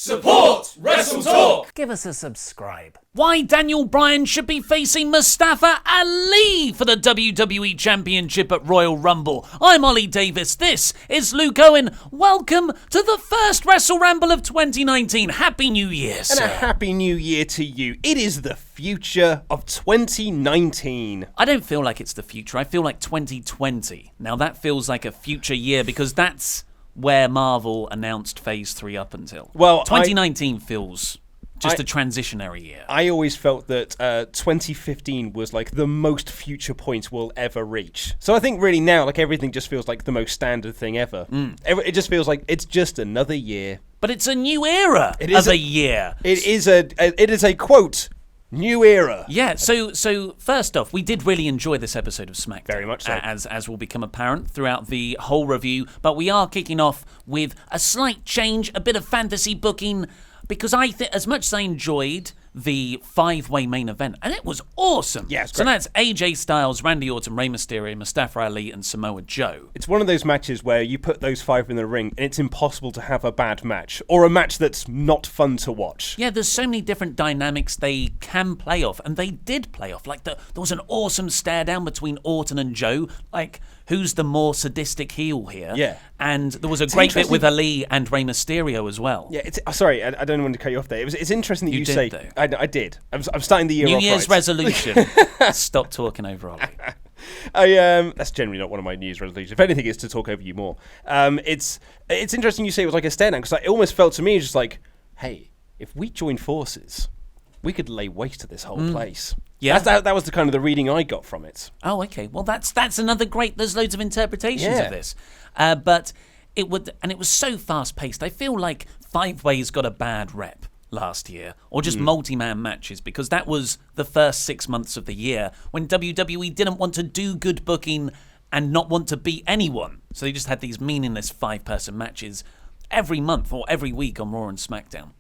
Support WrestleTalk! Give us a subscribe. Why Daniel Bryan should be facing Mustafa Ali for the WWE Championship at Royal Rumble. I'm Ollie Davis. This is Luke Owen. Welcome to the first WrestleRamble of 2019. Happy New Year, sir. And a Happy New Year to you. It is the future of 2019. I don't feel like it's the future. I feel like 2020. Now that feels like a future year because that's where Marvel announced Phase 3 up until. Well, 2019 feels just a transitionary year. I always felt that 2015 was like the most future point we'll ever reach. So I think really now, like everything just feels like the most standard thing ever. It just feels like it's just another year. But it's a new era of a year. It is a quote. New era. Yeah, so first off, we did really enjoy this episode of Smackdown. Very much so. As will become apparent throughout the whole review. But we are kicking off with a slight change, a bit of fantasy booking, because I think as much as I enjoyed the 5-way main event, and it was awesome. Yeah, it's so great. that's AJ Styles, Randy Orton, Rey Mysterio, Mustafa Ali, and Samoa Joe. It's one of those matches where you put those five in the ring and it's impossible to have a bad match or a match that's not fun to watch. Yeah, there's so many different dynamics they can play off, and they did play off. Like there was an awesome stare down between Orton and Joe, like who's the more sadistic heel here? Yeah. And there was a great bit with Ali and Rey Mysterio as well. Yeah, sorry, I don't want to cut you off there. It's interesting that you did, say. Though. I did. I'm starting the year New off Year's right. resolution. Stop talking over Ollie. That's generally not one of my New Year's resolutions. If anything, it's to talk over you more. It's interesting you say it was like a stare down because it almost felt to me just like, hey, if we join forces, we could lay waste to this whole place. Yeah, that was the kind of the reading I got from it. Oh, okay. Well, that's another great. There's loads of interpretations Yeah. of this, but it was so fast paced. I feel like 5-Ways got a bad rep last year, or just multi-man matches, because that was the first 6 months of the year when WWE didn't want to do good booking and not want to beat anyone. So they just had these meaningless 5-person matches every month or every week on Raw and SmackDown.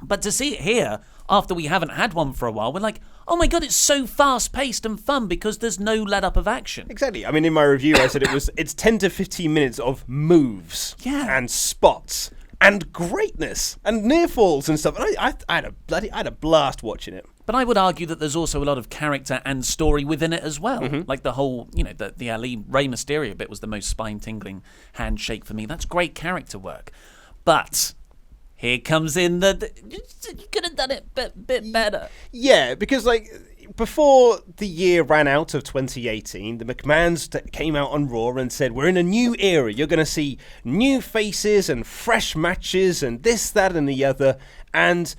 But to see it here, after we haven't had one for a while, we're like, oh my God, it's so fast-paced and fun because there's no let-up of action. Exactly. I mean, in my review, I said it's 10 to 15 minutes of moves and spots and greatness and near falls and stuff. And I had a blast watching it. But I would argue that there's also a lot of character and story within it as well. Like the whole, the Ali Rey Mysterio bit was the most spine-tingling handshake for me. That's great character work. But here comes in you could have done it a bit better. Yeah, because before the year ran out of 2018, the McMahons came out on Raw and said, we're in a new era. You're going to see new faces and fresh matches and this, that, and the other. And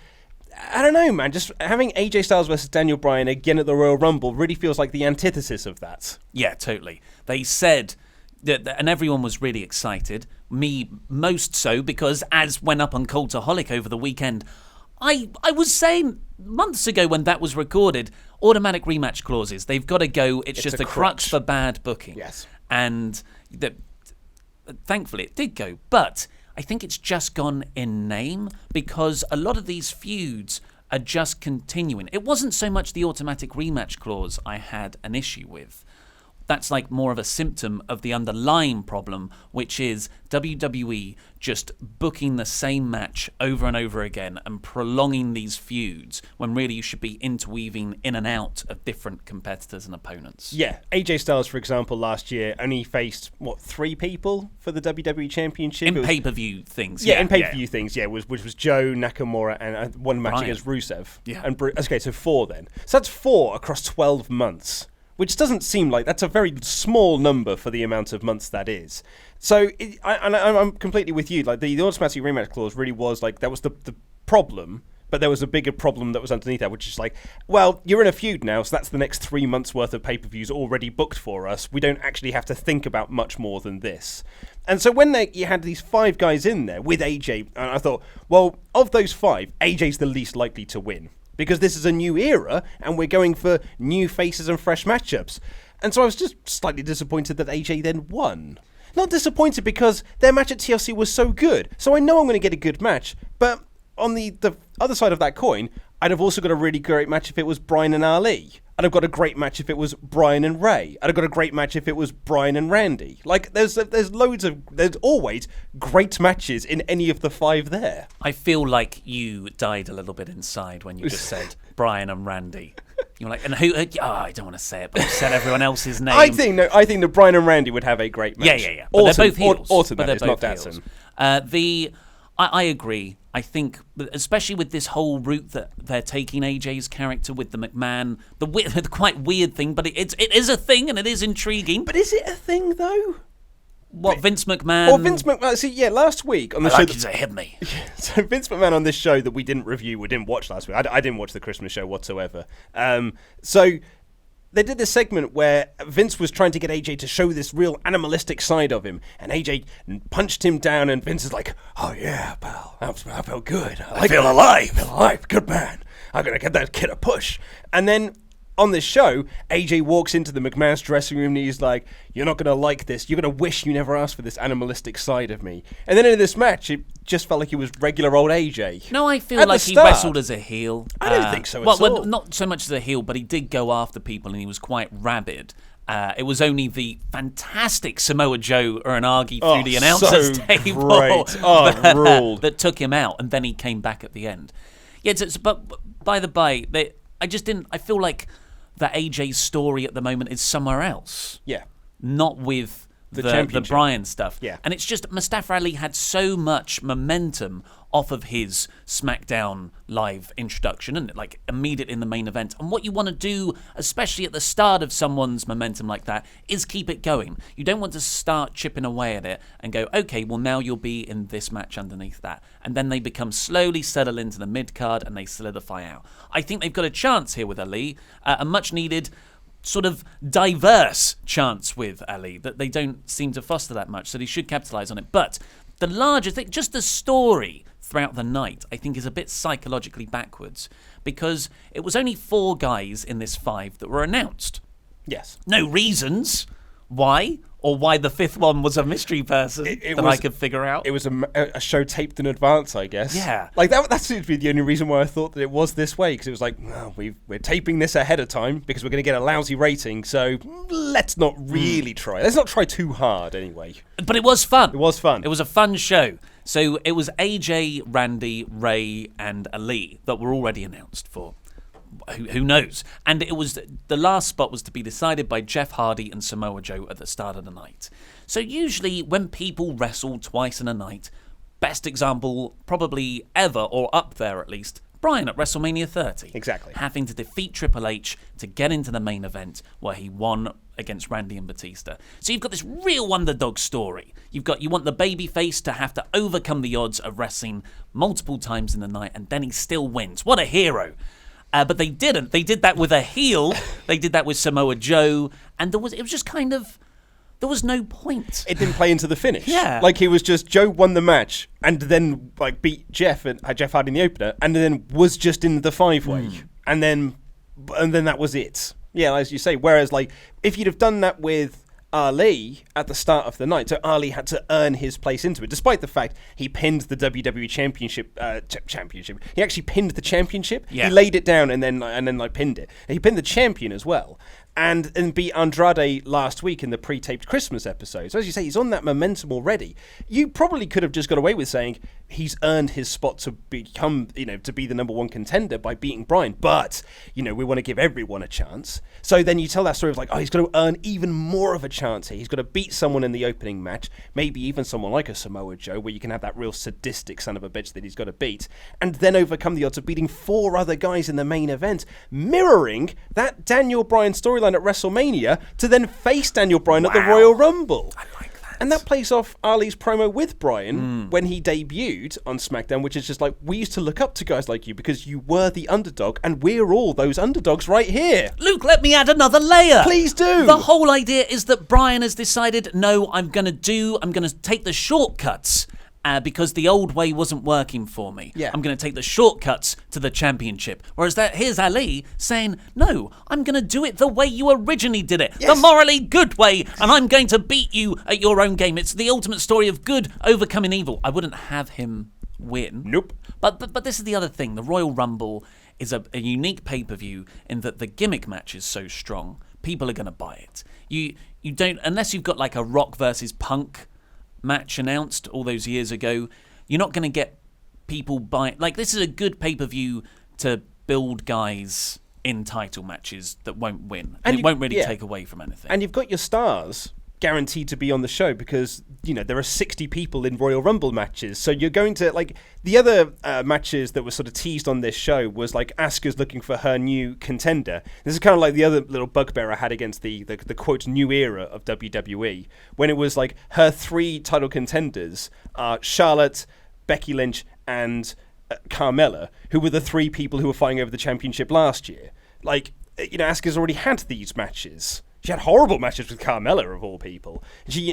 I don't know, man, just having AJ Styles versus Daniel Bryan again at the Royal Rumble really feels like the antithesis of that. Yeah, totally. They said that, and everyone was really excited. Me most so, because as went up on Cultaholic over the weekend, I was saying months ago when that was recorded, automatic rematch clauses, they've got to go. It's just a crutch for bad booking. Yes. And thankfully it did go. But I think it's just gone in name because a lot of these feuds are just continuing. It wasn't so much the automatic rematch clause I had an issue with. That's like more of a symptom of the underlying problem, which is WWE just booking the same match over and over again and prolonging these feuds when really you should be interweaving in and out of different competitors and opponents. Yeah, AJ Styles, for example, last year only faced, 3 people for the WWE Championship? In pay-per-view things. Yeah, in pay-per-view things, yeah, which was Joe, Nakamura, and one match Bryan. against Rusev. Yeah. And okay, so 4 then. So that's 4 across 12 months. Which doesn't seem like that's a very small number for the amount of months that is. So I'm completely with you. Like the automatic rematch clause really was like that was the problem, but there was a bigger problem that was underneath that, which is like, well, you're in a feud now, so that's the next 3 months worth of pay-per-views already booked for us. We don't actually have to think about much more than this. And so when you had these 5 guys in there with AJ, and I thought, well, of those 5, AJ's the least likely to win. Because this is a new era, and we're going for new faces and fresh matchups. And so I was just slightly disappointed that AJ then won. Not disappointed because their match at TLC was so good, so I know I'm going to get a good match. But on the other side of that coin, I'd have also got a really great match if it was Bryan and Ali. I'd have got a great match if it was Bryan and Ray. I'd have got a great match if it was Bryan and Randy. Like, there's always great matches in any of the 5 there. I feel like you died a little bit inside when you just said Bryan and Randy. You're like, and who? I don't want to say it, but you said everyone else's name. I think that Bryan and Randy would have a great match. Yeah. But they're both heels. Orton, but that they're is, both not heels. Datsun. I agree. I think, especially with this whole route that they're taking AJ's character with the McMahon, the quite weird thing, but it is a thing and it is intriguing. But is it a thing, though? What, Vince McMahon? Or Vince McMahon. See, yeah, last week on the show. Like you to hit me. So Vince McMahon on this show that we didn't watch last week. I didn't watch the Christmas show whatsoever. So they did this segment where Vince was trying to get AJ to show this real animalistic side of him, and AJ punched him down, and Vince is like, "Oh yeah, pal, I felt good. I feel alive. Good man. I'm gonna get that kid a push." And then on this show, AJ walks into the McMahon's dressing room and he's like, "You're not going to like this. You're going to wish you never asked for this animalistic side of me." And then in this match, it just felt like he was regular old AJ. No, I feel like he wrestled as a heel. I don't think so at all. Well, not so much as a heel, but he did go after people and he was quite rabid. It was only the fantastic Samoa Joe Uranagi through the announcer's table that took him out, and then he came back at the end. Yeah, but by the by, I feel like that AJ's story at the moment is somewhere else. Yeah. Not with the Bryan stuff. Yeah. And it's just Mustafa Ali had so much momentum off of his SmackDown Live introduction and like immediate in the main event. And what you want to do, especially at the start of someone's momentum like that, is keep it going. You don't want to start chipping away at it and go, okay, well now you'll be in this match underneath that. And then they become slowly settle into the mid-card and they solidify out. I think they've got a chance here with Ali, a much needed sort of diverse chance with Ali that they don't seem to foster that much, so they should capitalise on it. But the larger thing, just the story throughout the night, I think is a bit psychologically backwards because it was only 4 guys in this 5 that were announced. Yes. No reasons why, or why the 5th one was a mystery person I could figure out. It was a show taped in advance, I guess. Yeah. Like that seems to be the only reason why I thought that it was this way, because it was like, well, we're taping this ahead of time because we're going to get a lousy rating, so let's not really try. Let's not try too hard anyway. But it was fun. It was fun. It was a fun show. So it was AJ, Randy, Ray, and Ali that were already announced for. Who knows? And it was the last spot was to be decided by Jeff Hardy and Samoa Joe at the start of the night. So usually when people wrestle twice in a night, best example probably ever, or up there at least, Bryan at WrestleMania 30. Exactly. Having to defeat Triple H to get into the main event where he won against Randy and Batista. So you've got this real underdog story. You want the babyface to have to overcome the odds of wrestling multiple times in the night, and then he still wins. What a hero. But they didn't. They did that with a heel. They did that with Samoa Joe. And it was just kind of, there was no point. It didn't play into the finish. Yeah. Like he was just, Joe won the match and then like beat Jeff Hardy in the opener and then was just in the 5-way. And then that was it. Yeah, as you say. Whereas like if you'd have done that with Ali at the start of the night, so Ali had to earn his place into it, despite the fact he pinned the WWE Championship. He actually pinned the championship. Yeah. He laid it down and then like pinned it. And he pinned the champion as well. And beat Andrade last week in the pre-taped Christmas episode. So as you say, he's on that momentum already. You probably could have just got away with saying he's earned his spot to become, to be the number 1 contender by beating Bryan. But, we want to give everyone a chance. So then you tell that story of like, he's got to earn even more of a chance here. He's got to beat someone in the opening match, maybe even someone like a Samoa Joe, where you can have that real sadistic son of a bitch that he's got to beat, and then overcome the odds of beating 4 other guys in the main event, mirroring that Daniel Bryan storyline at WrestleMania to then face Daniel Bryan at the Royal Rumble. I like that. And that plays off Ali's promo with Bryan when he debuted on SmackDown, which is just like, we used to look up to guys like you because you were the underdog and we're all those underdogs right here. Luke, let me add another layer. Please do. The whole idea is that Bryan has decided, no, I'm going to take the shortcuts. Because the old way wasn't working for me. Yeah. I'm going to take the shortcuts to the championship. Whereas here's Ali saying, no, I'm going to do it the way you originally did it. Yes. The morally good way. And I'm going to beat you at your own game. It's the ultimate story of good overcoming evil. I wouldn't have him win. Nope. But this is the other thing. The Royal Rumble is a unique pay-per-view in that the gimmick match is so strong, people are going to buy it. You don't, unless you've got like a Rock versus Punk match announced all those years ago, you're not going to get people buying. Like, this is a good pay-per-view to build guys in title matches that won't win. And it won't really take away from anything. And you've got your stars guaranteed to be on the show because, there are 60 people in Royal Rumble matches. So you're going to, like, the other matches that were sort of teased on this show was, like, Asuka's looking for her new contender. This is kind of like the other little bugbear I had against the quote, new era of WWE, when it was, like, her 3 title contenders are Charlotte, Becky Lynch, and Carmella, who were the 3 people who were fighting over the championship last year. Like, Asuka's already had these matches. She had horrible matches with Carmella, of all people.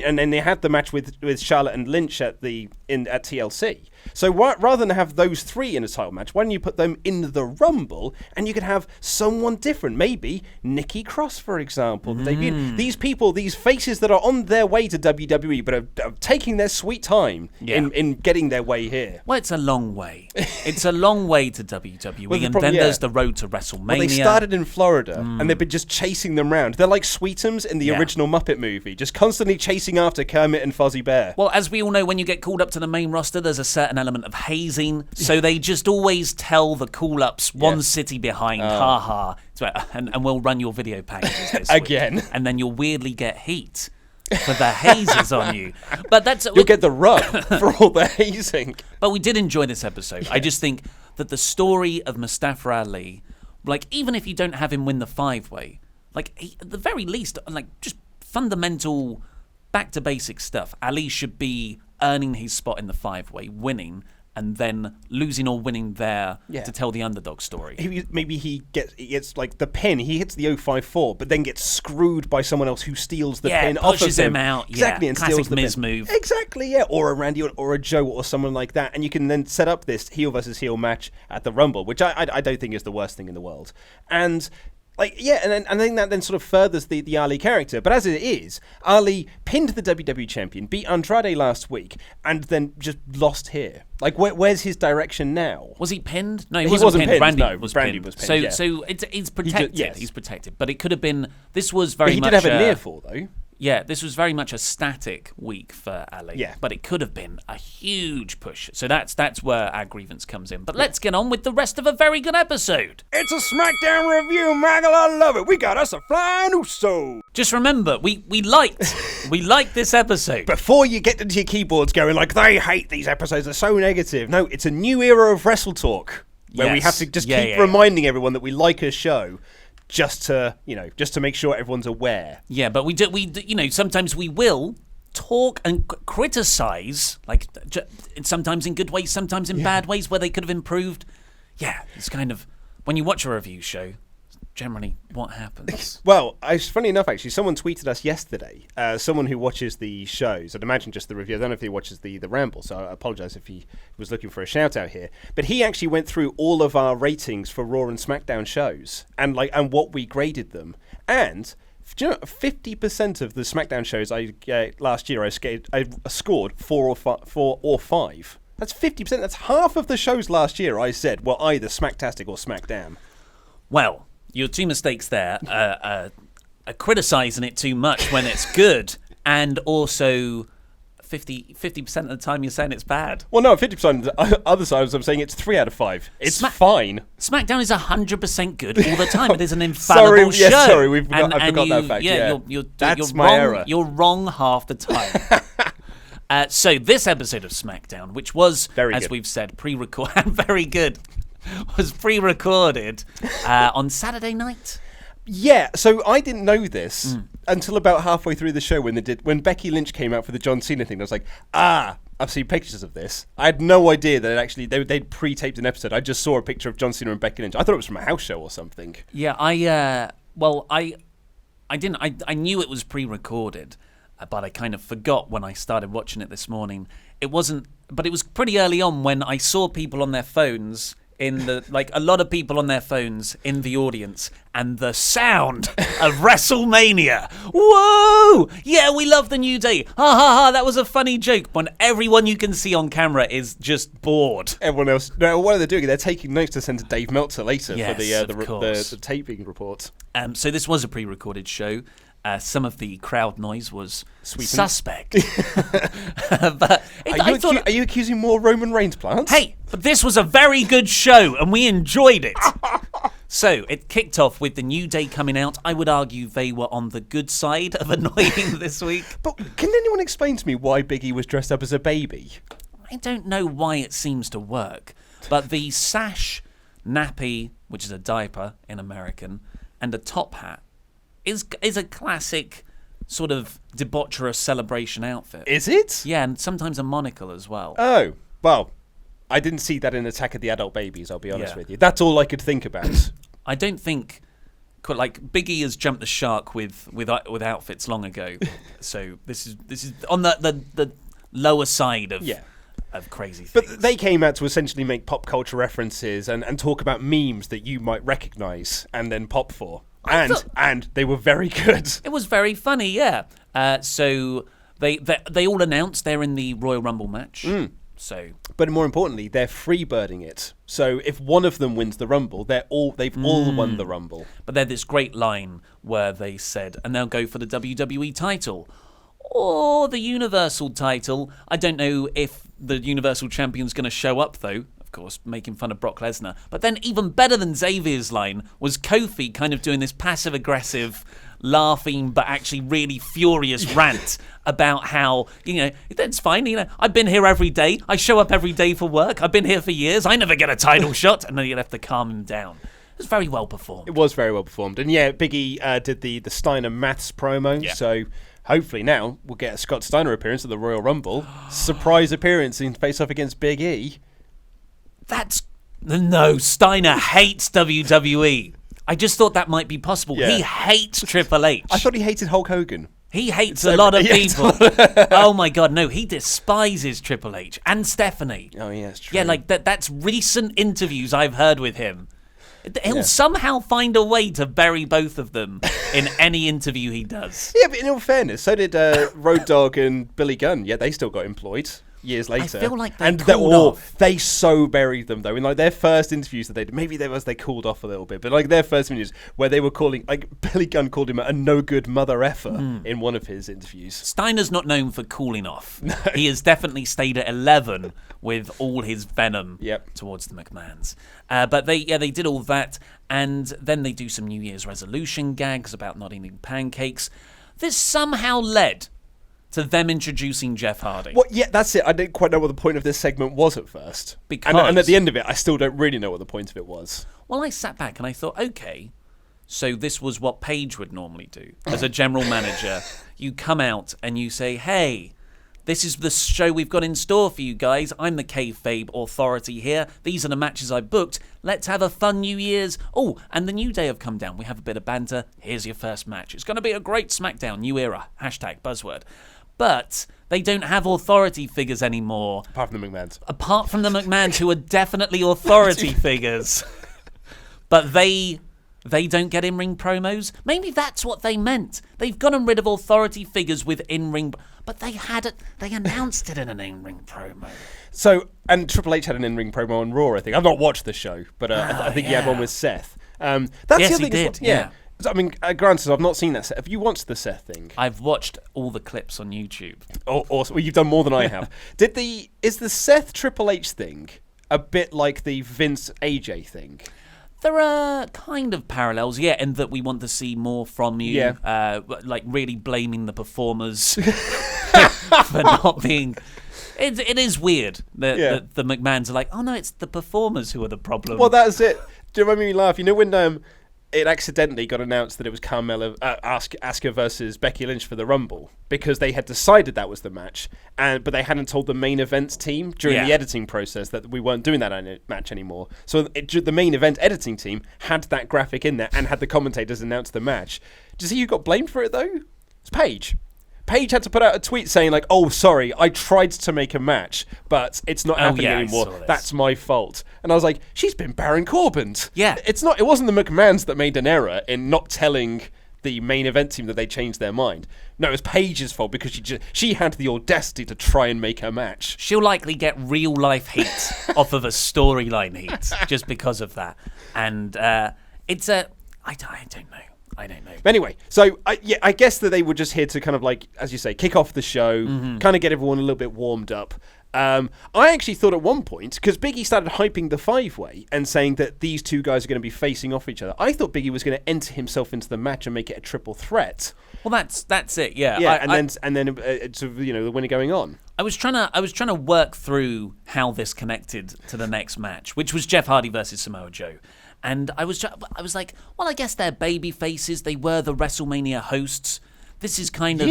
And then they had the match with Charlotte and Lynch at TLC. So rather than have those 3 in a title match, why don't you put them in the Rumble and you could have someone different? Maybe Nikki Cross, for example. These people, these faces that are on their way to WWE but are taking their sweet time in getting their way here. Well, it's a long way. It's a long way to WWE, and then there's the road to WrestleMania. Well, they started in Florida, and they've been just chasing them around. They're like Sweetums in the original Muppet movie, just constantly chasing after Kermit and Fozzie Bear. Well, as we all know, when you get called up to the main roster, there's a certain element of hazing, so they just always tell the call-ups one city behind, ha, and we'll run your video packages this again week, and then you'll weirdly get heat for the hazes on you. But you'll get the rub for all the hazing. But we did enjoy this episode. I just think that the story of Mustafa Ali, like, even if you don't have him win the 5-way, like, at the very least, like, just fundamental back to basic stuff. Ali should be earning his spot in the 5-way, winning, and then losing or winning there to tell the underdog story. Maybe he gets like the pin. He hits the 054, but then gets screwed by someone else who steals the pin off of him. Pushes him out. Exactly, and classic steals the Miz pin. move. Exactly, or a Randy or a Joe or someone like that, and you can then set up this heel versus heel match at the Rumble, which I don't think is the worst thing in the world. And like, and I think that then sort of furthers the Ali character. But as it is, Ali pinned the WWE champion, beat Andrade last week, and then just lost here. Like, where's his direction now? Was he pinned? No, he wasn't pinned. Randy was pinned. pinned. So he's protected. He's protected. But it could have been. This was very much. He did have a near fall though. Yeah, this was very much a static week for Ali. Yeah. But it could have been a huge push. So that's where our grievance comes in. But let's get on with the rest of a very good episode. It's a SmackDown review, Maggle. I love it. We got us a flying Uso. Just remember, we liked this episode. Before you get into your keyboards going like, they hate these episodes, they're so negative. No, it's a new era of WrestleTalk where we have to just keep reminding everyone that we like a show. Just to make sure everyone's aware. Yeah, but we sometimes we will talk and criticize, like, sometimes in good ways, sometimes in bad ways where they could have improved. Yeah, it's kind of, when you watch a review show, generally what happens. Well, funny enough, actually, someone tweeted us yesterday, someone who watches the shows, I'd imagine just the review, I don't know if he watches the Ramble, so I apologise if he was looking for a shout out here, but he actually went through all of our ratings for Raw and SmackDown shows, and what we graded them, and 50% of the SmackDown shows last year I scored 4 or 5. That's 50%, that's half of the shows last year I said were either Smacktastic or SmackDown. Well, your 2 mistakes there are criticising it too much when it's good, and also 50% of the time you're saying it's bad. Well, no, 50% of the other side I'm saying it's 3 out of 5. It's fine. SmackDown is 100% good all the time. It is an infallible show. Sorry, I forgot that fact. Yeah, you're my error. You're wrong half the time. So this episode of SmackDown, which was, as we've said, pre-recorded, very good, was pre-recorded on Saturday night. Yeah, so I didn't know this until about halfway through the show when Becky Lynch came out for the John Cena thing. I was like, I've seen pictures of this. I had no idea that they'd pre-taped an episode. I just saw a picture of John Cena and Becky Lynch. I thought it was from a house show or something. Yeah, I didn't. I knew it was pre-recorded, but I kind of forgot when I started watching it this morning. It wasn't, but it was pretty early on when I saw people on their phones in the a lot of people on their phones in the audience, and the sound of WrestleMania. Whoa! Yeah, we love the New Day. Ha ha ha! That was a funny joke. When everyone you can see on camera is just bored. Everyone else. No, what are they doing? They're taking notes to send to Dave Meltzer later Yes, for of course. the taping report. So this was a pre-recorded show. Some of the crowd noise was Sweetened. suspect. But Are you accusing more Roman Reigns plants? hey, but this was a very good show, and we enjoyed it. So it kicked off with the New Day coming out. I would argue they were on the good side of annoying this week. But can anyone explain to me why Big E was dressed up as a baby? I don't know why it seems to work, but the sash, nappy, which is a diaper in American, and a top hat is a classic sort of debaucherous celebration outfit. Is it? Yeah, and sometimes a monocle as well. Oh, well, I didn't see that in Attack of the Adult Babies, I'll be honest Yeah. with you. That's all I could think about. I don't think Big E has jumped the shark with outfits long ago. So this is on the lower side of of crazy things. But they came out to essentially make pop culture references and talk about memes that you might recognise and then pop for. And they were very good. It was very funny, yeah. So they all announced they're in the Royal Rumble match. So, but more importantly, they're freebirding it. So if one of them wins the Rumble, they've all won the Rumble. But they had this great line where they said, and they'll go for the WWE title or the Universal title. I don't know if the Universal Champion's going to show up, though. Of course, making fun of Brock Lesnar. But then even better than Xavier's line was Kofi kind of doing this passive-aggressive, laughing but actually really furious rant about how, that's fine, I've been here every day. I show up every day for work. I've been here for years. I never get a title shot. And then you have to calm him down. It was very well performed. It was very well performed. And yeah, Big E did the Steiner Maths promo. Yeah. So hopefully now we'll get a Scott Steiner appearance at the Royal Rumble. Surprise appearance in face-off against Big E. No, Steiner hates WWE. I just thought that might be possible. Yeah. He hates Triple H. I thought he hated Hulk Hogan. He hates a lot of people. Oh my God, no, he despises Triple H and Stephanie. Oh yeah, that's true. Yeah, that's recent interviews I've heard with him. He'll somehow find a way to bury both of them in any interview he does. Yeah, but in all fairness, so did Road Dogg and Billy Gunn. Yeah, they still got employed years later. I feel like they so buried them though in their first interviews that they did. Maybe they cooled off a little bit, but their first interviews where they were calling Billy Gunn called him a no good mother effer in one of his interviews. Steiner's not known for cooling off. No. He has definitely stayed at 11 with all his venom towards the McMahons. But they did all that, and then they do some New Year's resolution gags about not eating pancakes. This somehow led to them introducing Jeff Hardy. Well, yeah, that's it. I didn't quite know what the point of this segment was at first. And at the end of it, I still don't really know what the point of it was. Well, I sat back and I thought, okay, so this was what Paige would normally do. As a general manager, you come out and you say, hey, this is the show we've got in store for you guys. I'm the kayfabe authority here. These are the matches I booked. Let's have a fun New Year's. Oh, and the New Day have come down. We have a bit of banter. Here's your first match. It's going to be a great SmackDown. New era. # buzzword. But they don't have authority figures anymore. Apart from the McMahons. Apart from the McMahons, who are definitely authority figures. But they don't get in-ring promos. Maybe that's what they meant. They've gotten rid of authority figures with in-ring... But they announced it in an in-ring promo. So, and Triple H had an in-ring promo on Raw, I think. I've not watched the show, but I think he had one with Seth. That's yes, the other he thing. did, yeah. I mean, granted, I've not seen that Seth. Have you watched the Seth thing? I've watched all the clips on YouTube. Oh, awesome. Well, you've done more than I have. Is the Seth Triple H thing a bit like the Vince AJ thing? There are kind of parallels, yeah, in that we want to see more from you. Yeah. Really blaming the performers for not being... It is weird that the McMahons are like, oh no, it's the performers who are the problem. Well, that's it. Do you remember me laugh? When it accidentally got announced that it was Asuka versus Becky Lynch for the Rumble, because they had decided that was the match, but they hadn't told the main events team during the editing process that we weren't doing that match anymore. So the main event editing team had that graphic in there and had the commentators announce the match. Do you see who got blamed for it though? It's Paige. Paige had to put out a tweet saying like, "Oh, sorry, I tried to make a match, but it's not happening anymore. That's my fault." And I was like, "She's been Baron Corbined." Yeah, it's not. It wasn't the McMahons that made an error in not telling the main event team that they changed their mind. No, it was Paige's fault because she had the audacity to try and make her match. She'll likely get real life heat off of a storyline heat just because of that. And it's a I don't know. Anyway, so I guess that they were just here to kind of like, as you say, kick off the show, kind of get everyone a little bit warmed up. I actually thought at one point, because Big E started hyping the 5-way and saying that these two guys are going to be facing off each other, I thought Big E was going to enter himself into the match and make it a triple threat. Well, that's it, yeah. Yeah, and then the winner going on. I was trying to work through how this connected to the next match, which was Jeff Hardy versus Samoa Joe. And I was like, well, I guess they're baby faces. They were the WrestleMania hosts. This is kind of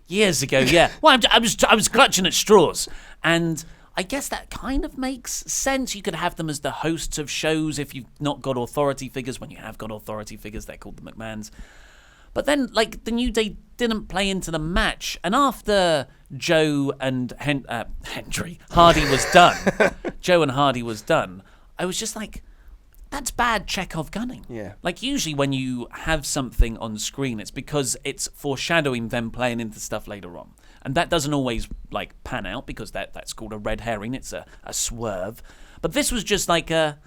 years ago, yeah. Well, I was clutching at straws, and I guess that kind of makes sense. You could have them as the hosts of shows if you've not got authority figures. When you have got authority figures, they're called the McMahons. But then, like, the New Day didn't play into the match, and after Joe and Hardy was done, I was just like, that's bad Chekhov gunning. Yeah. Like, usually when you have something on screen, it's because it's foreshadowing them playing into stuff later on. And that doesn't always, like, pan out because that's called a red herring. It's a swerve. But this was just like a...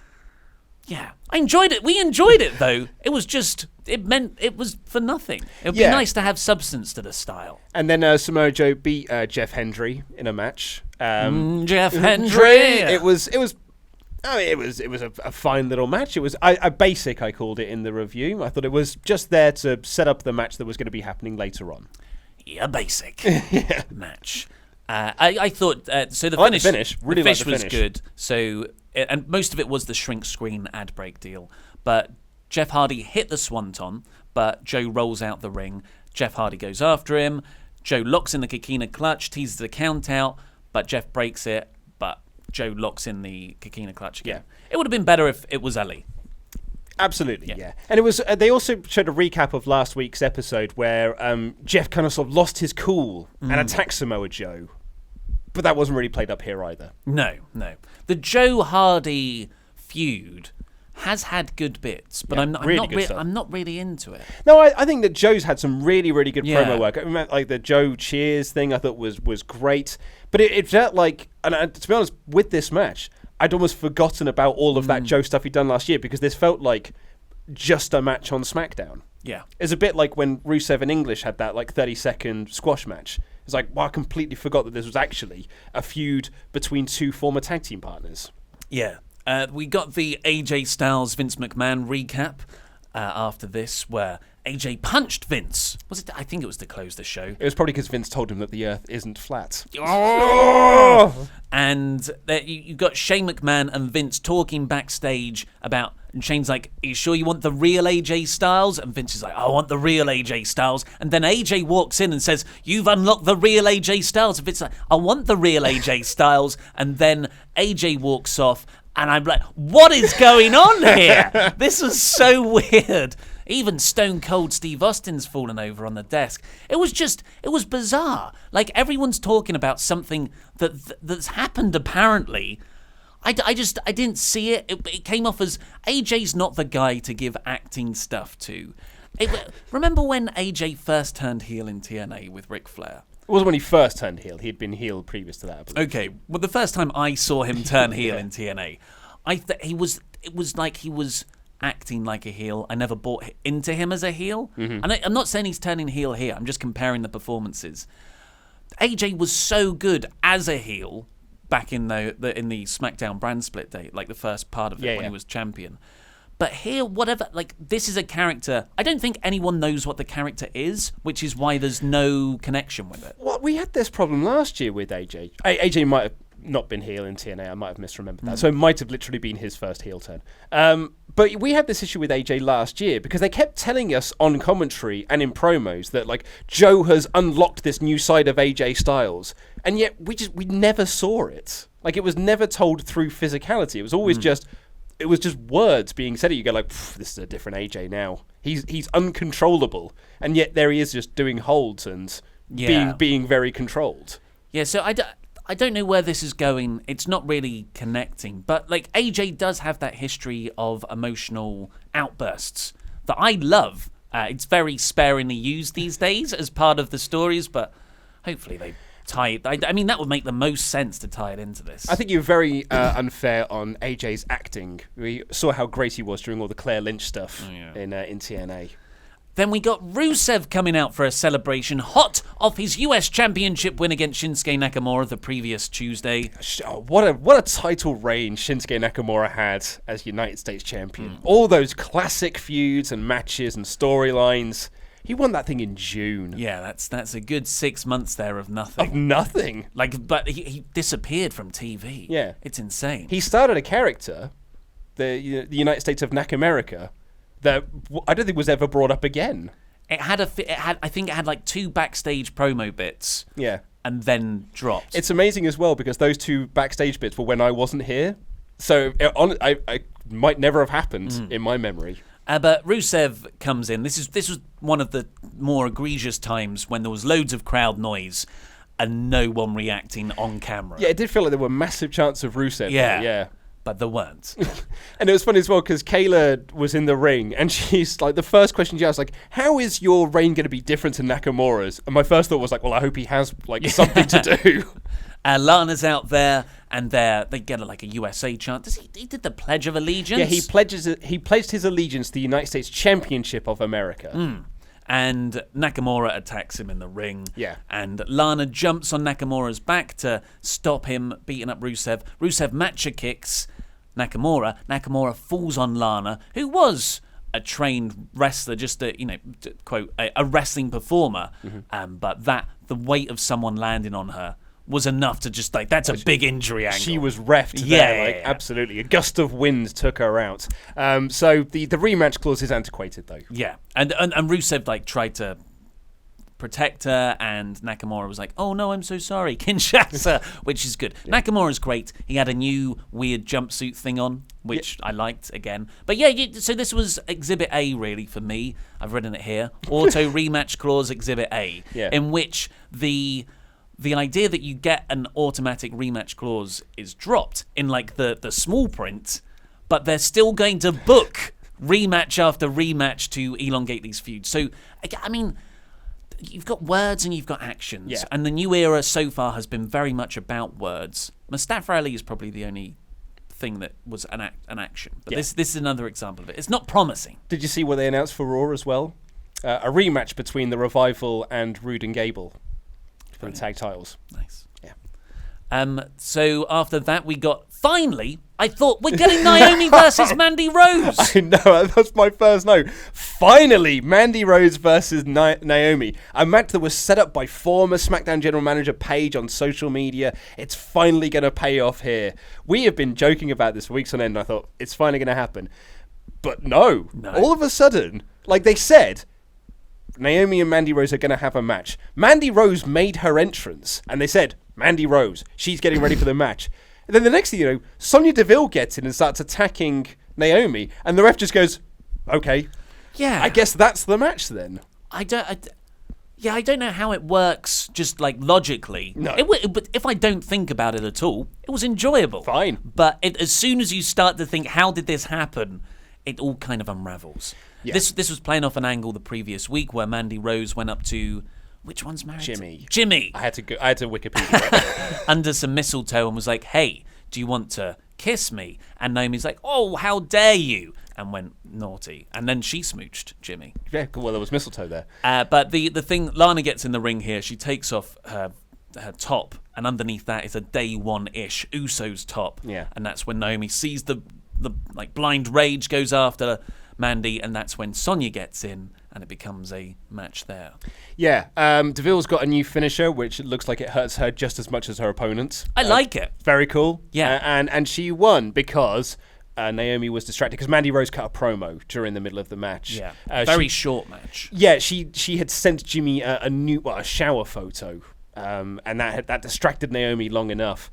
Yeah. I enjoyed it. We enjoyed it, though. It was just... It meant it was for nothing. It would be nice to have substance to the style. And then Samoa Joe beat Jeff Hendry in a match. Jeff Hendry! It was a fine little match. It was a basic, I called it in the review. I thought it was just there to set up the match that was going to be happening later on. Yeah, basic match. I thought so. The finish was good. So, and most of it was the shrink screen ad break deal. But Jeff Hardy hit the swanton, but Joe rolls out the ring. Jeff Hardy goes after him. Joe locks in the Kikina clutch, teases the count out, but Jeff breaks it. Joe locks in the Kikina clutch again. Yeah. It would have been better if it was Ali. Absolutely, yeah. And it was. They also showed a recap of last week's episode where Jeff kind of sort of lost his cool and attacked Samoa Joe, but that wasn't really played up here either. No. The Joe Hardy feud has had good bits, but I'm not really into it. No, I think that Joe's had some really, really good promo work. I mean, like the Joe Cheers thing, I thought was great. But it felt like, and to be honest, with this match, I'd almost forgotten about all of that Joe stuff he'd done last year because this felt like just a match on SmackDown. Yeah. It's a bit like when Rusev and English had that like 30-second squash match. It's like, well, I completely forgot that this was actually a feud between two former tag team partners. Yeah. We got the AJ Styles Vince McMahon recap after this, where AJ punched Vince. Was it? I think it was to close the show. It was probably because Vince told him that the Earth isn't flat. Oh! And you got Shane McMahon and Vince talking backstage about. And Shane's like, "Are you sure you want the real AJ Styles?" And Vince is like, "I want the real AJ Styles." And then AJ walks in and says, "You've unlocked the real AJ Styles." And Vince's like, "I want the real AJ Styles." And then AJ walks off. And I'm like, what is going on here? This was so weird. Even Stone Cold Steve Austin's fallen over on the desk. It was bizarre. Like, everyone's talking about something that's happened, apparently. I didn't see it. It came off as AJ's not the guy to give acting stuff to. Remember when AJ first turned heel in TNA with Ric Flair? It wasn't when he first turned heel. He'd been heel previous to that, I believe. Okay, well, the first time I saw him turn heel in TNA, it was like he was acting like a heel. I never bought into him as a heel. Mm-hmm. And I'm not saying he's turning heel here. I'm just comparing the performances. AJ was so good as a heel back in the SmackDown brand split day, like the first part of it when he was champion. But here, whatever, like, this is a character. I don't think anyone knows what the character is, which is why there's no connection with it. Well, we had this problem last year with AJ. AJ might have not been heel in TNA. I might have misremembered that. So it might have literally been his first heel turn. But we had this issue with AJ last year because they kept telling us on commentary and in promos that, like, Joe has unlocked this new side of AJ Styles. And yet we never saw it. Like, it was never told through physicality. It was always just... It was just words being said. You go like, this is a different AJ now. He's uncontrollable, and yet there he is just doing holds and being very controlled. Yeah, so I don't know where this is going. It's not really connecting. But, like, AJ does have that history of emotional outbursts that I love. It's very sparingly used these days as part of the stories, but hopefully they tie it. I mean, that would make the most sense to tie it into this. I think you're very unfair on AJ's acting. We saw how great he was during all the Claire Lynch stuff in TNA. Then we got Rusev coming out for a celebration, hot off his US Championship win against Shinsuke Nakamura the previous Tuesday. What a title reign Shinsuke Nakamura had as United States Champion. All those classic feuds and matches and storylines. He won that thing in June. Yeah, that's a good 6 months there of nothing. Of nothing. Like, but he disappeared from TV. Yeah. It's insane. He started a character, the United States of Nakamerica, that I don't think was ever brought up again. I think it had like 2 backstage promo bits. Yeah. And then dropped. It's amazing as well because those 2 backstage bits were when I wasn't here. So I might never have happened in my memory. But Rusev comes in. This was one of the more egregious times when there was loads of crowd noise and no one reacting on camera. Yeah, it did feel like there were massive chants of Rusev. Yeah. But there weren't. And it was funny as well because Kayla was in the ring and she's like, the first question she asked, like, how is your reign going to be different to Nakamura's? And my first thought was like, well, I hope he has like something to do. Lana's out there and they get like a USA chant. He did the Pledge of Allegiance? Yeah, he pledged his allegiance to the United States Championship of America. And Nakamura attacks him in the ring. Yeah. And Lana jumps on Nakamura's back to stop him beating up Rusev. Rusev matcha kicks Nakamura. Nakamura falls on Lana, who was a trained wrestler, just a, quote, a wrestling performer. But the weight of someone landing on her was enough to just like, that's a big injury angle. She was reffed there, absolutely. A gust of wind took her out. So the rematch clause is antiquated, though. Yeah, and Rusev like tried to protect her, and Nakamura was like, "Oh no, I'm so sorry, Kinshasa," which is good. Yeah. Nakamura's great. He had a new weird jumpsuit thing on, which I liked again. But so this was Exhibit A really for me. I've written it here. Auto rematch clause Exhibit A, in which the idea that you get an automatic rematch clause is dropped in like the small print, but they're still going to book rematch after rematch to elongate these feuds. So, I mean, you've got words and you've got actions, and the new era so far has been very much about words. Mustafa Ali is probably the only thing that was an action, but this is another example of it. It's not promising. Did you see what they announced for Raw as well? A rematch between the Revival and Rude and Gable. For the tag titles. Nice. Yeah. So after that, we got, finally, I thought we're getting Naomi versus Mandy Rose. I know, that's my first note. Finally, Mandy Rose versus Naomi. A match that was set up by former SmackDown General Manager Paige on social media. It's finally going to pay off here. We have been joking about this for weeks on end, and I thought, it's finally going to happen. But no. All of a sudden, like they said, Naomi and Mandy Rose are going to have a match. Mandy Rose made her entrance, and they said, Mandy Rose, she's getting ready for the match. And then the next thing you know, Sonya Deville gets in and starts attacking Naomi, and the ref just goes, okay. Yeah. I guess that's the match then. I don't know how it works just like logically. No. But if I don't think about it at all, it was enjoyable. Fine. But as soon as you start to think, how did this happen? It all kind of unravels. Yeah. This was playing off an angle the previous week where Mandy Rose went up to, which one's married? Jimmy. I had to Wikipedia under some mistletoe and was like, "Hey, do you want to kiss me?" And Naomi's like, "Oh, how dare you!" and went naughty. And then she smooched Jimmy. Yeah, well, there was mistletoe there. But the thing, Lana gets in the ring here. She takes off her top, and underneath that is a day one-ish Usos top. Yeah. And that's when Naomi sees the like blind rage, goes after Mandy, and that's when Sonya gets in, and it becomes a match there. Yeah, Deville's got a new finisher, which looks like it hurts her just as much as her opponent. I like it. Very cool. Yeah. And she won because Naomi was distracted, because Mandy Rose cut a promo during the middle of the match. Yeah, very short match. Yeah, she had sent Jimmy a shower photo, and that distracted Naomi long enough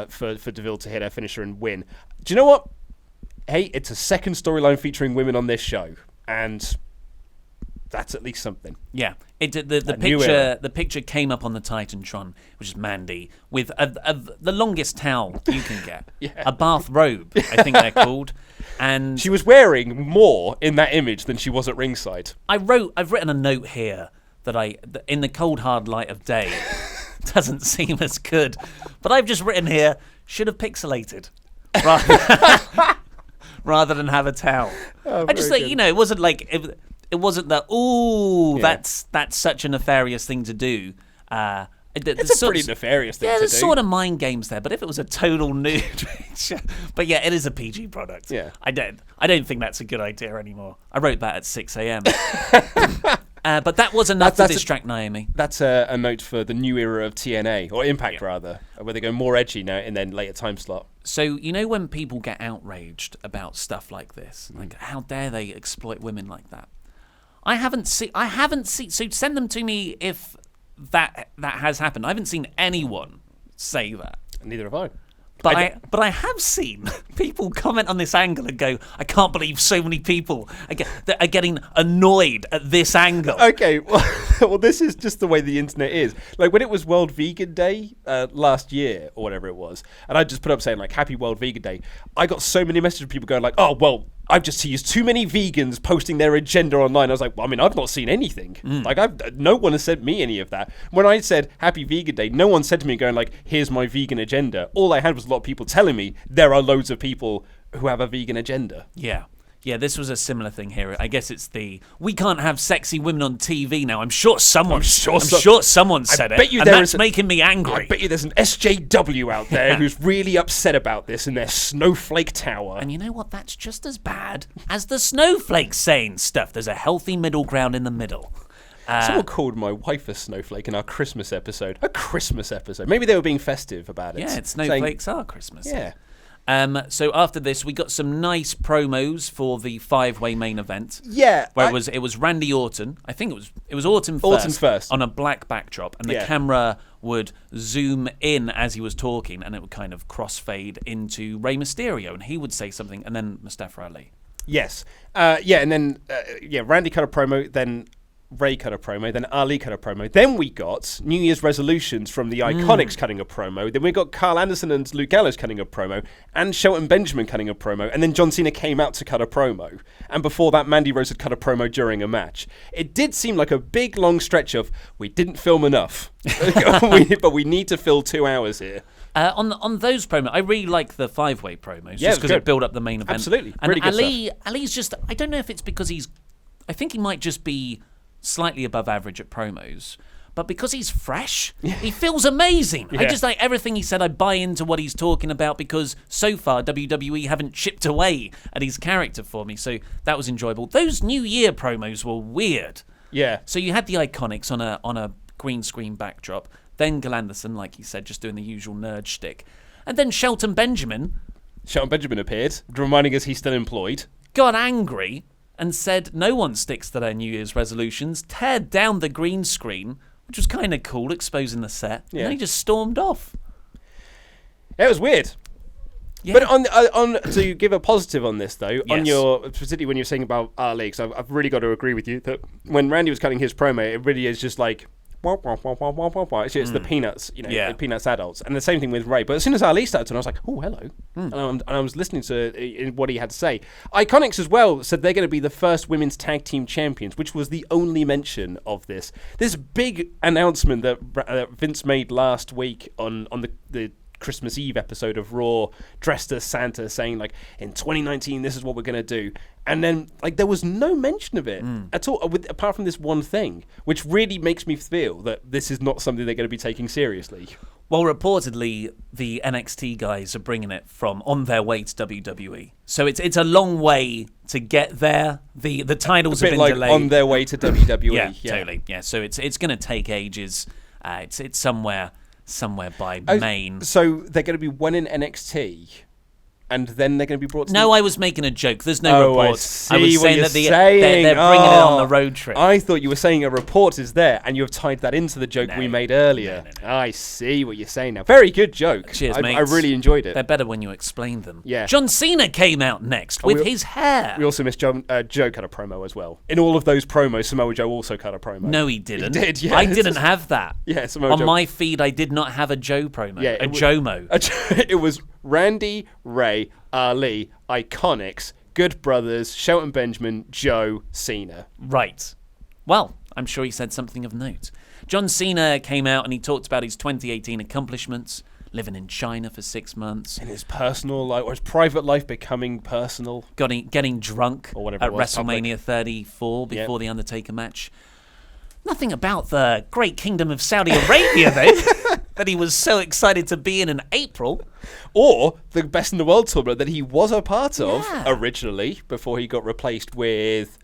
for Deville to hit her finisher and win. Do you know what? Hey, it's a second storyline featuring women on this show, and that's at least something. Yeah, the picture came up on the Titantron, which is Mandy, with the longest towel you can get, a bath robe, I think they're called, and she was wearing more in that image than she was at ringside. I've written a note here that in the cold hard light of day doesn't seem as good, but I've just written here should have pixelated rather than have a towel. I just think it wasn't like. It wasn't that. Ooh, that's such a nefarious thing to do. It's a pretty nefarious thing to do. There's sort of mind games there. But if it was a total nude picture, but yeah, it is a PG product. Yeah, I don't think that's a good idea anymore. I wrote that at 6 a.m. But that was enough to distract Naomi. That's a note for the new era of TNA, or Impact rather, where they go more edgy now in their later time slot. So, when people get outraged about stuff like this, like how dare they exploit women like that? I haven't seen. So send them to me if that has happened. I haven't seen anyone say that. Neither have I. But I have seen people comment on this angle and go, I can't believe so many people are getting annoyed at this angle. Okay, well, this is just the way the internet is. Like, when it was World Vegan Day last year, or whatever it was, and I just put up saying, like, Happy World Vegan Day, I got so many messages from people going, like, oh, well, I've just seen too many vegans posting their agenda online. I was like, well, I mean, I've not seen anything. Like, no one has sent me any of that. When I said Happy Vegan Day, no one said to me going like, here's my vegan agenda. All I had was a lot of people telling me there are loads of people who have a vegan agenda. Yeah, this was a similar thing here. I guess it's we can't have sexy women on TV now. I'm sure someone said it, and that's making me angry. I bet you there's an SJW out there who's really upset about this in their snowflake tower. And you know what? That's just as bad as the snowflakes saying stuff. There's a healthy middle ground in the middle. Someone called my wife a snowflake in our Christmas episode. A Christmas episode. Maybe they were being festive about it. Yeah, snowflakes are Christmas. Yeah. So after this, we got some nice promos for the 5-way main event. Yeah, where it was Randy Orton. I think it was Orton first on a black backdrop, and the camera would zoom in as he was talking, and it would kind of crossfade into Rey Mysterio, and he would say something, and then Mustafa Ali. Yes, and then Randy cut a promo, then Ray cut a promo, then Ali cut a promo. Then we got New Year's resolutions from the Iconics cutting a promo. Then we got Carl Anderson and Luke Gallows cutting a promo, and Shelton Benjamin cutting a promo. And then John Cena came out to cut a promo. And before that, Mandy Rose had cut a promo during a match. It did seem like a big, long stretch of, we didn't film enough, but we need to fill 2 hours here. On those promos, I really like the 5-way promos, just because it built up the main event. Absolutely, and really good stuff. Ali's just, I don't know if it's because I think he might just be slightly above average at promos, but because he's fresh, he feels amazing. I just like everything he said. I buy into what he's talking about because so far WWE haven't chipped away at his character for me, so that was enjoyable. Those New Year promos were weird. Yeah. So you had the Iconics on a green screen backdrop, then Gil Anderson, like you said, just doing the usual nerd shtick, and then Shelton Benjamin appeared, reminding us he's still employed. Got angry and said no one sticks to their New Year's resolutions, tear down the green screen, which was kind of cool, exposing the set, and then he just stormed off. It was weird. Yeah. But on to give a positive on this, though, on particularly when you're saying about Ali, because I've really got to agree with you that when Randy was cutting his promo, it really is just like, it's the Peanuts, the Peanuts adults. And the same thing with Ray. But as soon as Ali started, I was like, oh, hello. And I was listening to what he had to say. Iconics as well said they're going to be the first women's tag team champions, which was the only mention of this. This big announcement that Vince made last week on the Christmas Eve episode of Raw, dressed as Santa, saying like, in 2019 this is what we're going to do, and then like there was no mention of it at all, apart from this one thing, which really makes me feel that this is not something they're going to be taking seriously. Well, reportedly the NXT guys are bringing it from on their way to WWE, so it's a long way to get there. The titles have been delayed. On their way to WWE. Yeah, totally. Yeah, so it's going to take ages. It's somewhere by Maine. So they're going to be one in NXT, and then they're going to be brought to No, I was making a joke. There's no reports. I was what saying you're that saying. they're bringing it on the road trip. I thought you were saying a report is there, and you have tied that into the joke we made earlier. No. I see what you're saying now. Very good joke. Cheers, I mates. really enjoyed it. They're better when you explain them. Yeah. John Cena came out next with his hair. We also missed Joe cut a promo as well. In all of those promos, Samoa Joe also cut a promo. No, he didn't. He did, yeah. I didn't have that. Yeah, Samoa On Joe. my feed, I did not have a Joe promo. Yeah, a Jomo. It was Randy, Ray, Ali, Iconics, Good Brothers, Shelton Benjamin, Joe, Cena. Right. Well, I'm sure he said something of note. John Cena came out and he talked about his 2018 accomplishments, living in China for 6 months. In his personal life, or his private life becoming personal. Getting drunk or whatever at it was, WrestleMania 34 before the Undertaker match. Nothing about the great kingdom of Saudi Arabia, though, that he was so excited to be in April. Or the Best in the World tournament that he was a part of Yeah. originally before he got replaced with...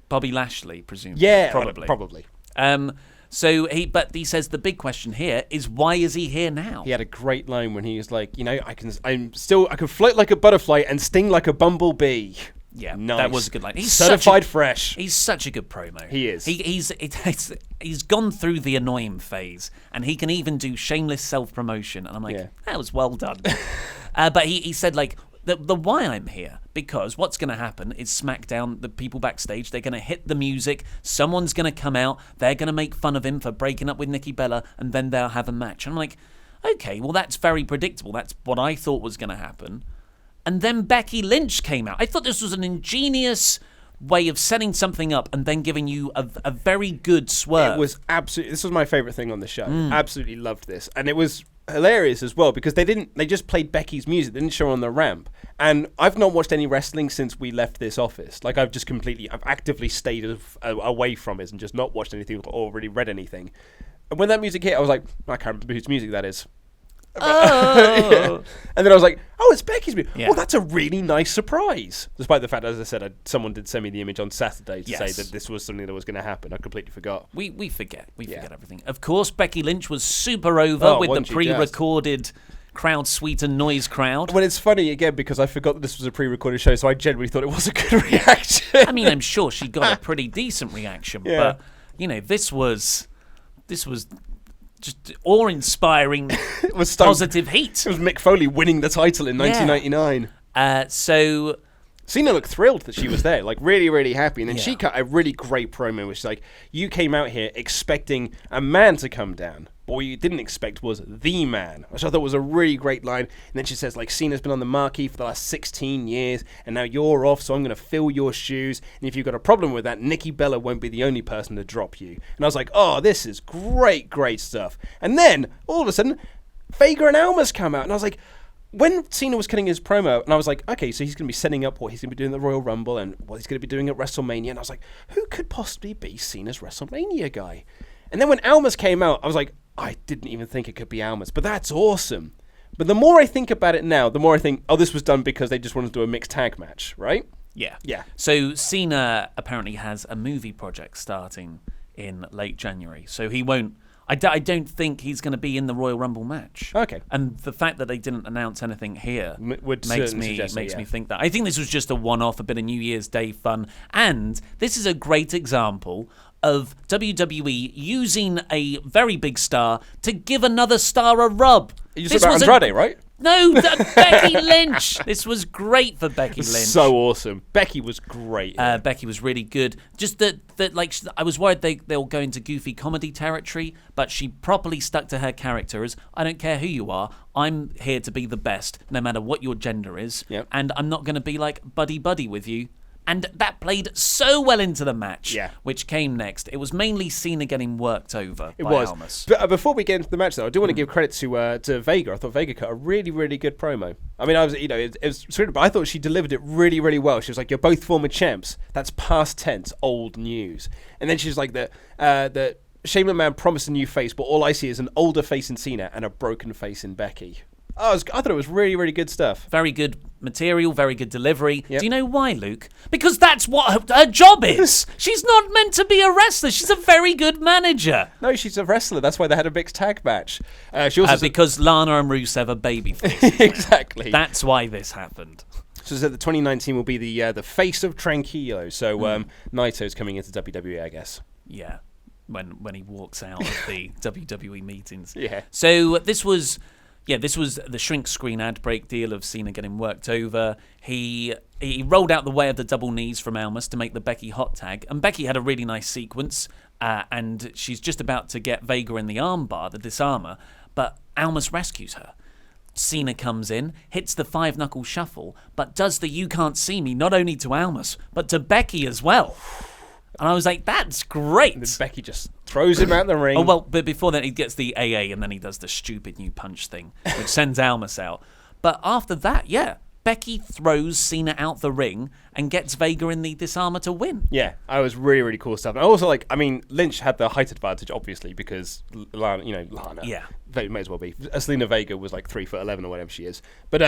Bobby Lashley, presumably. Yeah, Probably. Probably. But he says the big question here is, why is he here now? He had a great line when he was like, I can float like a butterfly and sting like a bumblebee. Yeah, nice. that was a good line. He's certified fresh. He's such a good promo. He is. He's gone through the annoying phase, and he can even do shameless self-promotion. And I'm like, that was well done. But he said, like, the why I'm here, because what's going to happen is SmackDown, the people backstage, they're going to hit the music, someone's going to come out, they're going to make fun of him for breaking up with Nikki Bella, and then they'll have a match. And I'm like, okay, well, that's very predictable. That's what I thought was going to happen. And then Becky Lynch came out. I thought this was an ingenious way of setting something up and then giving you a very good swerve. It was absolutely... This was my favourite thing on the show. Absolutely loved this. And it was hilarious as well because they just played Becky's music. They didn't show her on the ramp. And I've not watched any wrestling since we left this office. Like, I've actively stayed away from it and just not watched anything or really read anything. And when that music hit, I was like, I can't remember whose music that is. Oh. And then I was like, oh, it's Becky's music. Yeah. Well, that's a really nice surprise. Despite the fact, as I said, someone did send me the image on Saturday to say that this was something that was going to happen. I completely forgot. We forget. We forget everything. Of course, Becky Lynch was super over with the pre-recorded crowd sweet and noise crowd. Well, it's funny, again, because I forgot that this was a pre-recorded show, so I genuinely thought it was a good reaction. I mean, I'm sure she got a pretty decent reaction, but, this was just awe-inspiring positive heat. It was Mick Foley winning the title in 1999. So Cena looked thrilled that she was there, like really, really happy. And then she cut a really great promo, which is like, you came out here expecting a man to come down. But what you didn't expect was the man, which I thought was a really great line. And then she says, like, Cena's been on the marquee for the last 16 years, and now you're off, so I'm going to fill your shoes. And if you've got a problem with that, Nikki Bella won't be the only person to drop you. And I was like, oh, this is great, great stuff. And then, all of a sudden, Vega and Almas come out, and I was like, when Cena was cutting his promo, and I was like, okay, so he's going to be setting up what he's going to be doing at the Royal Rumble and what he's going to be doing at WrestleMania. And I was like, who could possibly be Cena's WrestleMania guy? And then when Almas came out, I was like, I didn't even think it could be Almas, but that's awesome. But the more I think about it now, the more I think, oh, this was done because they just wanted to do a mixed tag match, right? Yeah. Yeah. So Cena apparently has a movie project starting in late January. So he won't... I don't think he's going to be in the Royal Rumble match. Okay. And the fact that they didn't announce anything here Would makes certainly me suggest that, me think that. I think this was just a one-off, a bit of New Year's Day fun. And this is a great example of WWE using a very big star to give another star a rub. You said about Andrade, right? No, Becky Lynch. This was great for Becky Lynch. So awesome. Becky was great. Becky was really good. Just that like, I was worried they'll go into goofy comedy territory, but she properly stuck to her character as, I don't care who you are, I'm here to be the best, no matter what your gender is. Yep. And I'm not going to be like buddy-buddy with you. And that played so well into the match, which came next. It was mainly Cena getting worked over by Almas. But before we get into the match, though, I do want to give credit to Vega. I thought Vega cut a really, really good promo. I mean, it was sweet, but I thought she delivered it really, really well. She was like, "You're both former champs. That's past tense, old news." And then she's like, "The Shane McMahon promised a new face, but all I see is an older face in Cena and a broken face in Becky." I thought it was really, really good stuff. Very good material, very good delivery. Yep. Do you know why, Luke? Because that's what her job is. She's not meant to be a wrestler. She's a very good manager. No, she's a wrestler. That's why they had a mixed tag match. She also because Lana and Rusev are babyface. Exactly. That's why this happened. So the 2019 will be the face of Tranquilo. So Naito's coming into WWE, I guess. Yeah, when he walks out of the WWE meetings. Yeah. So this was the shrink screen ad break deal of Cena getting worked over. He rolled out the way of the double knees from Almas to make the Becky hot tag, and Becky had a really nice sequence, and she's just about to get Vega in the armbar, the disarmer, but Almas rescues her. Cena comes in, hits the 5-knuckle shuffle, but does the you can't see me not only to Almas, but to Becky as well. And I was like, that's great. And then Becky just throws him out the ring. Oh, well, but before that, he gets the AA, and then he does the stupid new punch thing, which sends Almas out. But after that, yeah, Becky throws Cena out the ring and gets Vega in the disarmer to win. Yeah, I was really, really cool stuff. And also, Lynch had the height advantage, obviously, because Lana. Yeah. May as well be. Zelina Vega was like 3'11" or whatever she is. But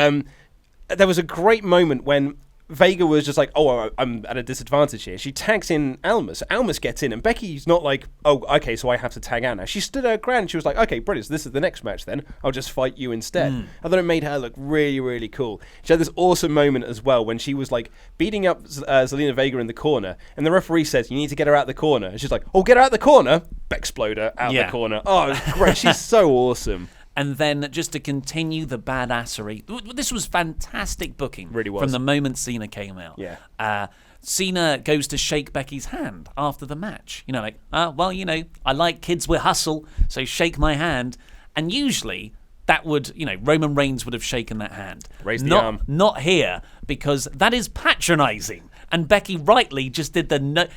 there was a great moment when Vega was just like, oh, I'm at a disadvantage here. She tags in Almas. Almas gets in, and Becky's not like, oh, okay, so I have to tag out now. She stood her ground. She was like, okay, brilliant. So this is the next match then. I'll just fight you instead. I thought it made her look really, really cool. She had this awesome moment as well when she was like beating up Zelina Vega in the corner, and the referee says, you need to get her out the corner. And she's like, oh, get her out the corner. Exploder out the corner. Oh, it was great. She's so awesome. And then just to continue the badassery, this was fantastic booking. Really was. From the moment Cena came out. Yeah. Cena goes to shake Becky's hand after the match. I like kids with hustle, so shake my hand. And usually that would, Roman Reigns would have shaken that hand. Raise the arm. Not here, because that is patronizing. And Becky rightly just did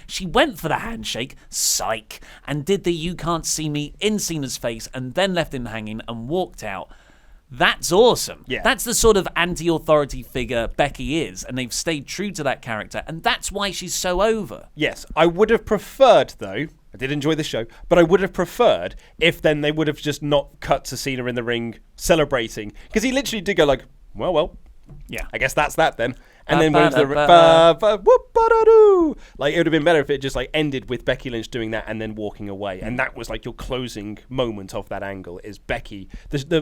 she went for the handshake, psych, and did the you can't see me in Cena's face and then left him hanging and walked out. That's awesome. Yeah. That's the sort of anti-authority figure Becky is, and they've stayed true to that character, and that's why she's so over. Yes, I would have preferred, though, I did enjoy the show, but I would have preferred if then they would have just not cut to Cena in the ring celebrating, because he literally did go like, well, yeah, I guess that's that then. And then went to the like it would have been better if it just like ended with Becky Lynch doing that and then walking away, and that was like your closing moment of that angle is Becky.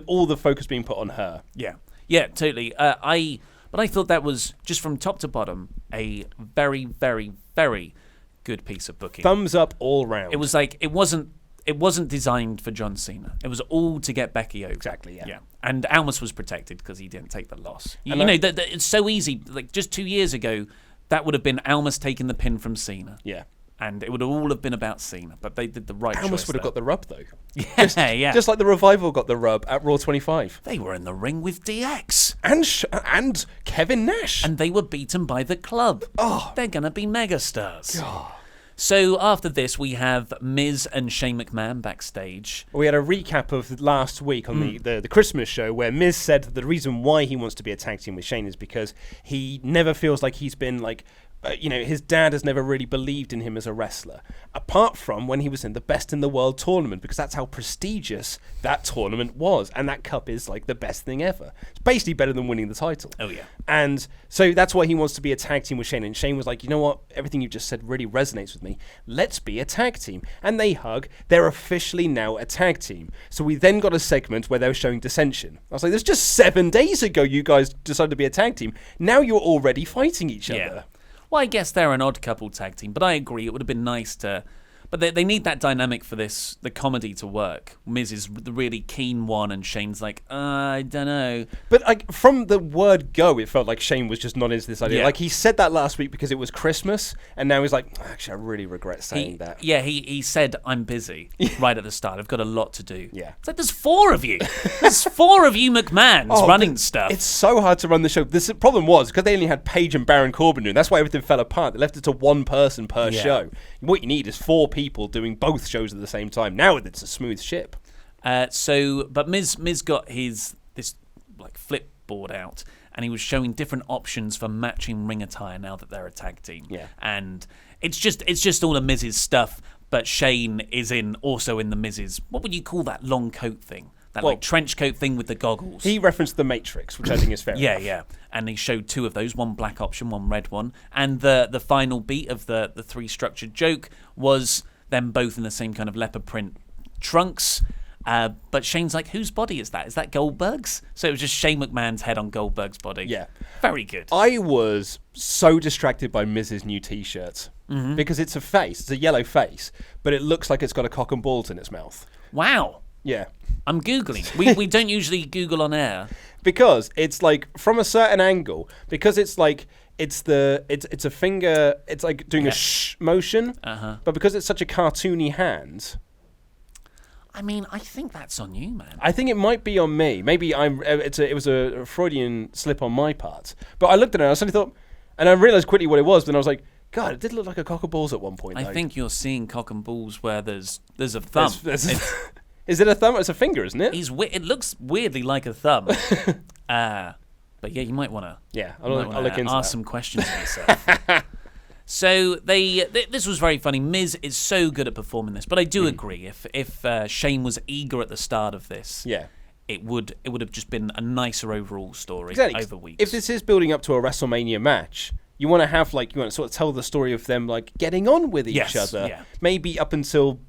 All the focus being put on her. Yeah, totally. I thought that was just from top to bottom a very, very, very good piece of booking. Thumbs up all round. It was like it wasn't designed for John Cena. It was all to get Becky over. Exactly, yeah. And Almas was protected because he didn't take the loss. It's so easy. Like just 2 years ago, that would have been Almas taking the pin from Cena. Yeah. And it would all have been about Cena, but they did the right choice. Almas would have got the rub, though. Yeah. Just like the Revival got the rub at Raw 25. They were in the ring with DX. And Kevin Nash. And they were beaten by the Club. Oh. They're going to be megastars. God. So after this, we have Miz and Shane McMahon backstage. We had a recap of last week on the Christmas show where Miz said that the reason why he wants to be a tag team with Shane is because he never feels like he's been like, his dad has never really believed in him as a wrestler, apart from when he was in the Best in the World tournament, because that's how prestigious that tournament was, and that cup is like the best thing ever. It's basically better than winning the title. Oh yeah. And so that's why he wants to be a tag team with Shane, and Shane was like, you know what, everything you've just said really resonates with me. Let's be a tag team. And they hug. They're officially now a tag team. So we then got a segment where they were showing dissension. I was like, this just 7 days ago you guys decided to be a tag team. Now you're already fighting each other. Well, I guess they're an odd couple tag team, but I agree. It would have been nice to... But they need that dynamic for the comedy to work. Miz is the really keen one, and Shane's like, I don't know. But like from the word go, it felt like Shane was just not into this idea. Yeah. Like he said that last week because it was Christmas, and now he's like, actually, I really regret saying that. Yeah, he said, I'm busy right at the start. I've got a lot to do. Yeah. It's like, there's 4 of you. There's 4 of you McMahons running stuff. It's so hard to run the show. The problem was, because they only had Paige and Baron Corbin doing, that's why everything fell apart. They left it to one person per show. What you need is 4 people doing both shows at the same time. Now it's a smooth ship. But Miz got this like flip board out, and he was showing different options for matching ring attire now that they're a tag team. Yeah. And it's just all of Miz's stuff, but Shane is also in the Miz's, what would you call that long coat thing? That like trench coat thing with the goggles. He referenced The Matrix, which I think is fair enough. Yeah. And he showed two of those, one black option, one red one. And the final beat of the three structured joke was them both in the same kind of leopard print trunks. But Shane's like, whose body is that? Is that Goldberg's? So it was just Shane McMahon's head on Goldberg's body. Yeah. Very good. I was so distracted by Miz's new T-shirt because it's a face. It's a yellow face, but it looks like it's got a cock and balls in its mouth. Wow. Yeah. I'm Googling. We don't usually Google on air. Because it's like from a certain angle, because it's like it's a finger, it's like doing a shh motion, but because it's such a cartoony hand. I mean, I think that's on you, man. I think it might be on me. Maybe it was a Freudian slip on my part. But I looked at it and I suddenly thought, and I realised quickly what it was, but I was like, God, it did look like a cock and balls at one point. I think you're seeing cock and balls where there's a thumb. Is it a thumb? It's a finger, isn't it? It looks weirdly like a thumb. But yeah, you might want to. Yeah, I'll look into ask some questions of yourself. So this was very funny. Miz is so good at performing this, but I do agree. If Shane was eager at the start of this, it would have just been a nicer overall story over weeks. If this is building up to a WrestleMania match, you want to sort of tell the story of them like getting on with each other. Yeah. Maybe up until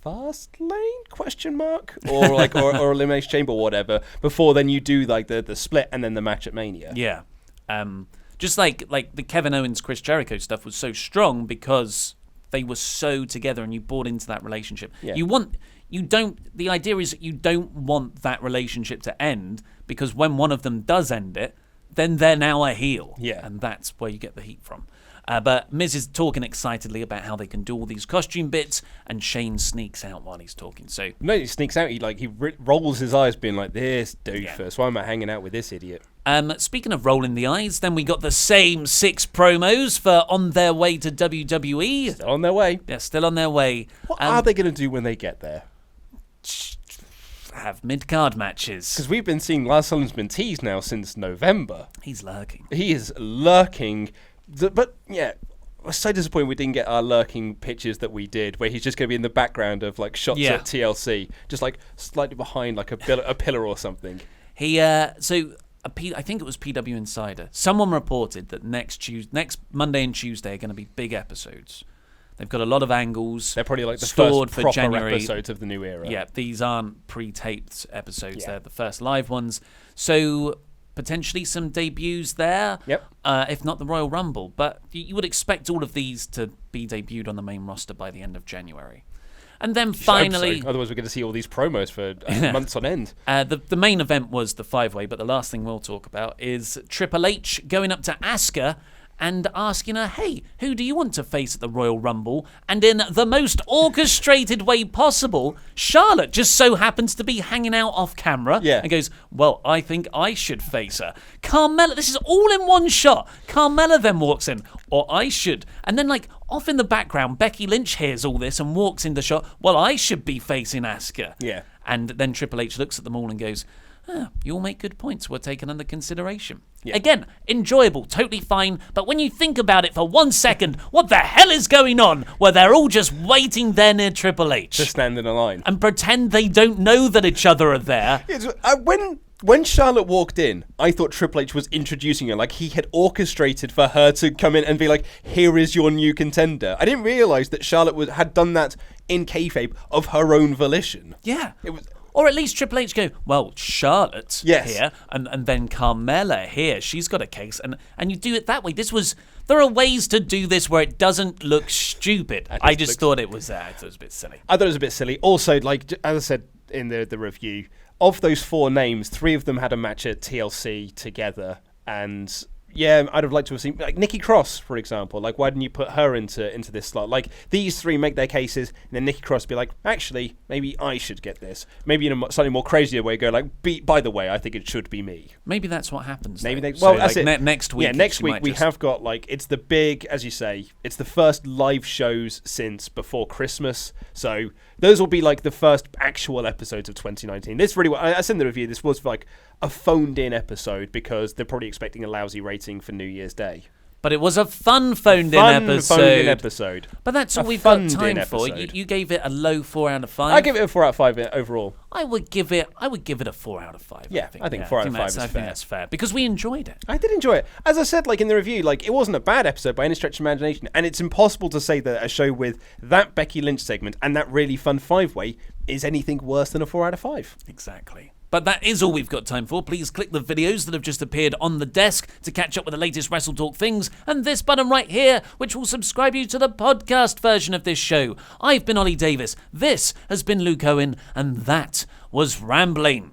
Fastlane ? Or Elimination Chamber or whatever. Before then you do like the split and then the match at Mania. Yeah. Just like the Kevin Owens Chris Jericho stuff was so strong because they were so together and you bought into that relationship. Yeah. The idea is you don't want that relationship to end because when one of them does end it, then they're now a heel. Yeah. And that's where you get the heat from. But Miz is talking excitedly about how they can do all these costume bits, and Shane sneaks out while he's talking. So no, he sneaks out. He rolls his eyes, being like, "This doofus. Why am I hanging out with this idiot?" Speaking of rolling the eyes, then we got the same 6 promos for On Their Way to WWE. Still on their way. They're still on their way. What are they going to do when they get there? Have mid-card matches. Because we've been seeing Lars Sullivan's been teased now since November. He's lurking. He is lurking. But yeah, I was so disappointed we didn't get our lurking pictures that we did, where he's just going to be in the background of like shots at TLC, just like slightly behind like a pillar or something. I think it was PW Insider. Someone reported that next Monday and Tuesday are going to be big episodes. They've got a lot of angles. They're probably like the stored first proper for January episodes of the new era. Yeah, these aren't pre-taped episodes. Yeah. They're the first live ones. So potentially some debuts there. Yep. If not the Royal Rumble. But you would expect all of these to be debuted on the main roster by the end of January. And then finally... So. Otherwise we're going to see all these promos for months on end. The main event was the 5-way, but the last thing we'll talk about is Triple H going up to Asuka and asking her, hey, who do you want to face at the Royal Rumble? And in the most orchestrated way possible, Charlotte just so happens to be hanging out off camera and goes, well, I think I should face her. Carmella, this is all in one shot. Carmella then walks in, or I should. And then, like, off in the background, Becky Lynch hears all this and walks in the shot, well, I should be facing Asuka. Yeah. And then Triple H looks at them all and goes, you all make good points. We're taken under consideration. Yeah. Again, enjoyable, totally fine. But when you think about it for 1 second, what the hell is going on? Where they're all just waiting there near Triple H. Just stand in a line. And pretend they don't know that each other are there. When Charlotte walked in, I thought Triple H was introducing her. Like he had orchestrated for her to come in and be like, here is your new contender. I didn't realise that Charlotte had done that in kayfabe of her own volition. Yeah. It was... Or at least Triple H go, well, Charlotte here, and then Carmella here. She's got a case, and you do it that way. There are ways to do this where it doesn't look stupid. I just thought it was a bit silly. I thought it was a bit silly. Also, like as I said in the review, of those 4 names, 3 of them had a match at TLC together, and... Yeah, I'd have liked to have seen like Nikki Cross, for example. Like, why didn't you put her into this slot? Like, these 3 make their cases, and then Nikki Cross be like, actually, maybe I should get this. Maybe in a slightly more crazier way, go like, by the way, I think it should be me. Maybe that's what happens. Maybe that's it. Next week. Yeah, next week we have got like it's the big, as you say, it's the first live shows since before Christmas. So those will be like the first actual episodes of 2019. This really, I said in the review, this was like a phoned in episode because they're probably expecting a lousy rating for New Year's Day. But it was a fun phoned-in episode. But that's all we've got time for. You gave it a low 4 out of 5. I give it a 4 out of 5 overall. I would give it a 4 out of 5. Yeah, I think 4 out of 5 is fair. I think that's fair because we enjoyed it. I did enjoy it. As I said, like in the review, like it wasn't a bad episode by any stretch of imagination, and it's impossible to say that a show with that Becky Lynch segment and that really fun 5-way is anything worse than a 4 out of 5. Exactly. But that is all we've got time for. Please click the videos that have just appeared on the desk to catch up with the latest WrestleTalk things, and this button right here, which will subscribe you to the podcast version of this show. I've been Ollie Davis, this has been Luke Owen, and that was Rambling.